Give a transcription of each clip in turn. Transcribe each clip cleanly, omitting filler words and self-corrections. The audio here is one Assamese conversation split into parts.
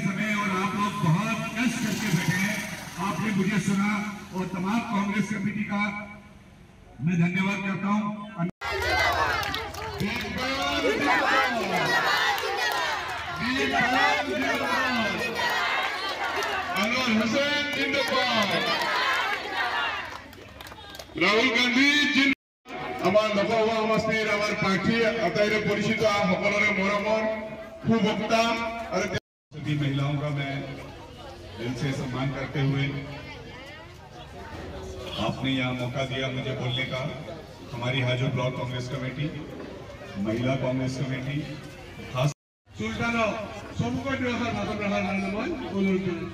समय और आप लोग बहुत कष्ट करके बैठे हैं। आपने मुझे सुना और तमाम कांग्रेस कमेटी का मैं धन्यवाद करता हूँ। राहुल गांधी আমার লোকসভা সমষ্টিৰ আমাৰ প্ৰাৰ্থী আটাইৰে পৰিচিত সকলোৰে মৰমৰ সুবক্তা আৰু सभी महिलाओं का मैं दिल से सम्मान करते हुए आपने यहाँ मौका दिया मुझे बोलने का। हमारी हाजो ब्लॉक कांग्रेस कमेटी, महिला कांग्रेस कमेटी, खास सुल्तानो सबको दिवसा भाषण रखार कारण मैं अनुरोध करूँ।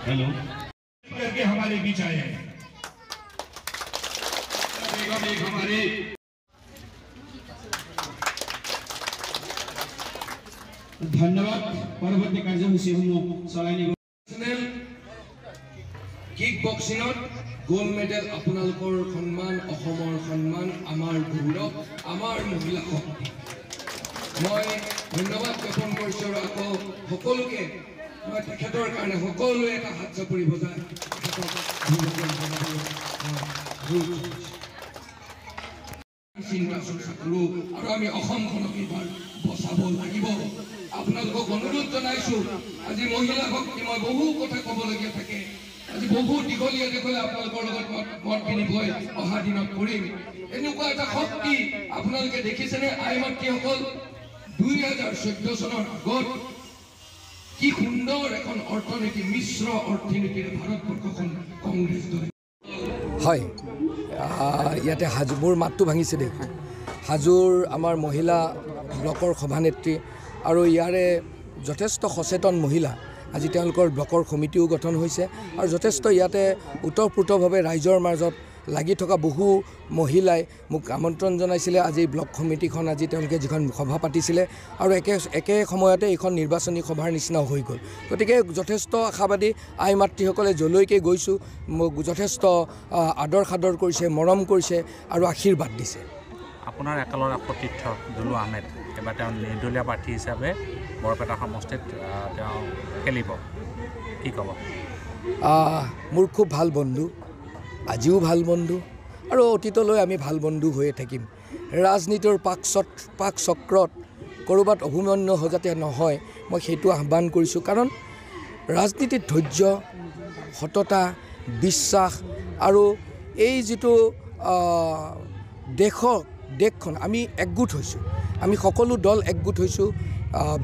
हेलो करके हमारे बीच आए हैं। हमारे धन्यवाद। परवर्ती कार्यसूचीসমূह चलाई निব। किक बक्सिंगत गोल्ड मेडल আপোনালোকৰ সন্মান, অসমৰ সন্মান, আমাৰ গৌৰৱ, আমাৰ মহিলা শক্তি। মই ধন্যবাদ জ্ঞাপন কৰিছোঁ আৰু আকৌ সকলোকে মই তেখেতৰ কাৰণে সকলোৱে এটা হাত চাপৰি বজাই চিন্তা চৰ্চা কৰোঁ আৰু আমি অসমখনক এইবাৰ বচাব লাগিব। আপোনালোকক অনুৰোধ জনাইছোঁ, আজি মহিলা শক্তি মই বহু কথা ক'বলগীয়া থাকে, আজি বহু দীঘলীয়া দীঘলীয়া আপোনালোকৰ লগত মত বিনিময় অহা দিনত কৰিম। এনেকুৱা এটা শক্তি আপোনালোকে দেখিছেনে? আই মাতৃসকল 2014 চনৰ আগত কি সুন্দৰ এখন অৰ্থনীতি, মিশ্ৰ অৰ্থনীতিৰে ভাৰতবৰ্ষখন কংগ্ৰেছ দলে। হয়, ইয়াতে হাজো মোৰ মাতটো ভাঙিছে দেই। হাজোৰ আমাৰ মহিলা ব্লকৰ সভানেত্ৰী আৰু ইয়াৰে যথেষ্ট সচেতন মহিলা, আজি তেওঁলোকৰ ব্লকৰ সমিতিও গঠন হৈছে আৰু যথেষ্ট ইয়াতে ওতঃপ্ৰোতভাৱে ৰাইজৰ মাজত লাগি থকা বহু মহিলাই মোক আমন্ত্ৰণ জনাইছিলে। আজি ব্লক সমিতিখন আজি তেওঁলোকে যিখন সভা পাতিছিলে আৰু একে সময়তে এইখন নিৰ্বাচনী সভাৰ নিচিনাও হৈ গ'ল। গতিকে যথেষ্ট আশাবাদী আই মাতৃসকলে যলৈকে গৈছোঁ মোক যথেষ্ট আদৰ সাদৰ কৰিছে, মৰম কৰিছে আৰু আশীৰ্বাদ দিছে। আপোনাৰ একালৰ সতীৰ্থ দুলু আহমেদ এবাৰ তেওঁ নিৰ্দলীয় প্ৰাৰ্থী হিচাপে বৰপেটা সমষ্টিত তেওঁ খেলিব, কি ক'ব? মোৰ খুব ভাল বন্ধু, আজিও ভাল বন্ধু আৰু অতীতলৈ আমি ভাল বন্ধু হৈয়ে থাকিম। ৰাজনীতিৰ পাক চক্ৰত ক'ৰবাত অভিমন্যু যাতে নহয় মই সেইটো আহ্বান কৰিছোঁ। কাৰণ ৰাজনীতিত ধৈৰ্য, সততা, বিশ্বাস আৰু এই যিটো দেশখন আমি একগোট হৈছোঁ, আমি সকলো দল একগোট হৈছোঁ।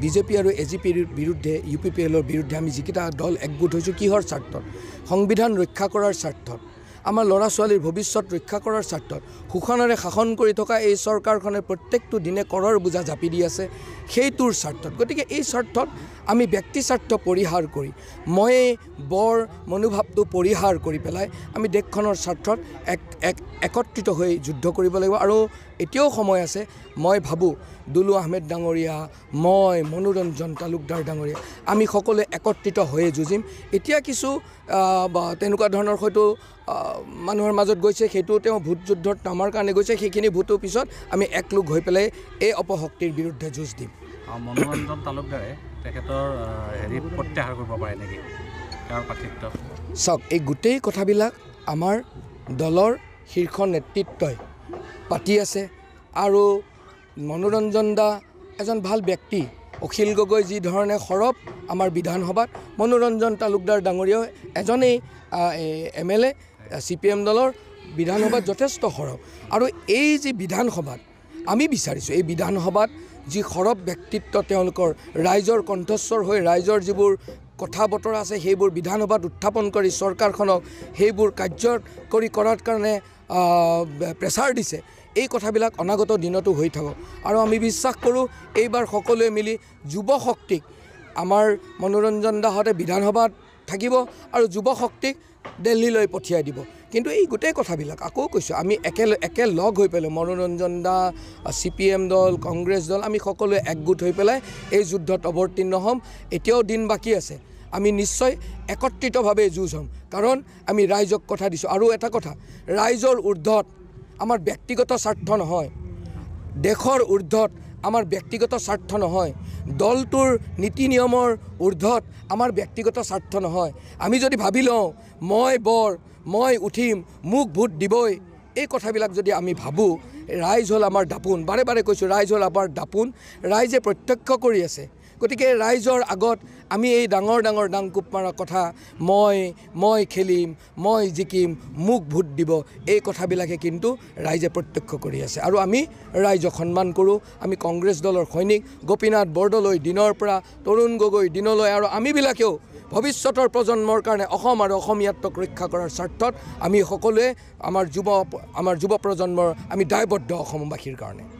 বিজেপি আৰু এজিপিৰ বিৰুদ্ধে, UPPLৰ বিৰুদ্ধে আমি যিকেইটা দল একগোট হৈছোঁ কিহৰ স্বাৰ্থত? সংবিধান ৰক্ষা কৰাৰ স্বাৰ্থত, আমাৰ ল'ৰা ছোৱালীৰ ভৱিষ্যত ৰক্ষা কৰাৰ স্বাৰ্থত। শোষণেৰে শাসন কৰি থকা এই চৰকাৰখনে প্ৰত্যেকটো দিনে কৰৰ বোজা জাপি দি আছে, সেইটোৰ স্বাৰ্থত। গতিকে এই স্বাৰ্থত আমি ব্যক্তি স্বাৰ্থ পৰিহাৰ কৰি, মই বৰ মনোভাৱটো পৰিহাৰ কৰি পেলাই আমি দেশখনৰ স্বাৰ্থত একত্ৰিত হৈ যুদ্ধ কৰিব লাগিব। আৰু এতিয়াও সময় আছে। মই ভাবোঁ দুলু আহমেদ ডাঙৰীয়া, মই মনোৰঞ্জন তালুকদাৰ ডাঙৰীয়া, আমি সকলোৱে একত্ৰিত হৈয়ে যুঁজিম। এতিয়া কিছু তেনেকুৱা ধৰণৰ হয়তো মানুহৰ মাজত গৈছে, সেইটো তেওঁ ভোট যুদ্ধত নামাৰ কাৰণে গৈছে। সেইখিনি ভোটৰ পিছত আমি একলগ হৈ পেলাই এই অপশক্তিৰ বিৰুদ্ধে যুঁজ দিম। মনোৰঞ্জন তালুকদাৰে তেখেতৰ প্ৰত্যাহাৰ কৰিব পাৰে নেকি তেওঁৰ প্ৰাৰ্থিত্ব? চাওক, এই গোটেই কথাবিলাক আমাৰ দলৰ শীৰ্ষ নেতৃত্বই পাতি আছে আৰু মনোৰঞ্জন দা এজন ভাল ব্যক্তি। অখিল গগৈ যি ধৰণে সৰব আমাৰ বিধানসভাত, মনোৰঞ্জন তালুকদাৰ ডাঙৰীয়াও এজনেই MLA CPM দলৰ বিধানসভাত যথেষ্ট সৰব। আৰু এই যি বিধানসভাত আমি বিচাৰিছোঁ, এই বিধানসভাত যি সৰব ব্যক্তিত্ব তেওঁলোকৰ, ৰাইজৰ কণ্ঠস্বৰ হৈ ৰাইজৰ যিবোৰ কথা বতৰা আছে সেইবোৰ বিধানসভাত উত্থাপন কৰি চৰকাৰখনক সেইবোৰ কাৰ্যকৰী কৰাৰ কাৰণে প্ৰেছাৰ দিছে। এই কথাবিলাক অনাগত দিনতো হৈ থাকক আৰু আমি বিশ্বাস কৰোঁ এইবাৰ সকলোৱে মিলি যুৱ শক্তিক, আমাৰ মনোৰঞ্জন দাহঁতে বিধানসভাত থাকিব আৰু যুৱ শক্তিক দিল্লীলৈ পঠিয়াই দিব। কিন্তু এই গোটেই কথাবিলাক আকৌ কৈছোঁ, আমি একেলগ হৈ পেলাই মনোৰঞ্জন দা, CPM দল, কংগ্ৰেছ দল, আমি সকলোৱে একগোট হৈ পেলাই এই যুদ্ধত অৱতীৰ্ণ হ'ম। এতিয়াও দিন বাকী আছে, আমি নিশ্চয় একত্ৰিতভাৱে যুঁজ হ'ম। কাৰণ আমি ৰাইজক কথা দিছোঁ। আৰু এটা কথা, ৰাইজৰ ঊৰ্ধত আমাৰ ব্যক্তিগত স্বাৰ্থ নহয়, দেশৰ ঊৰ্ধত আমাৰ ব্যক্তিগত স্বাৰ্থ নহয়, দলটোৰ নীতি নিয়মৰ ঊৰ্ধত আমাৰ ব্যক্তিগত স্বাৰ্থ নহয়। আমি যদি ভাবি লওঁ মই উঠিম, মোক ভোট দিবই, এই কথাবিলাক যদি আমি ভাবোঁ, ৰাইজ হ'ল আমাৰ দাপোন। বাৰে বাৰে কৈছোঁ, ৰাইজ হ'ল আমাৰ দাপোন, ৰাইজে প্ৰত্যক্ষ কৰি আছে। গতিকে ৰাইজৰ আগত আমি এই ডাঙৰ ডাঙৰ ডাংকুপ মাৰা কথা, মই খেলিম, মই জিকিম, মোক ভোট দিব, এই কথাবিলাকে কিন্তু ৰাইজে প্ৰত্যক্ষ কৰি আছে। আৰু আমি ৰাইজক সন্মান কৰোঁ। আমি কংগ্ৰেছ দলৰ সৈনিক, গোপীনাথ বৰদলৈ দিনৰ পৰা, তৰুণ গগৈ দিনলৈ, আৰু আমিবিলাকেও ভৱিষ্যতৰ প্ৰজন্মৰ কাৰণে অসম আৰু অসমীয়াত্বক ৰক্ষা কৰাৰ স্বাৰ্থত আমি সকলোৱে আমাৰ যুৱ প্ৰজন্মৰ আমি দায়বদ্ধ অসমবাসীৰ কাৰণে।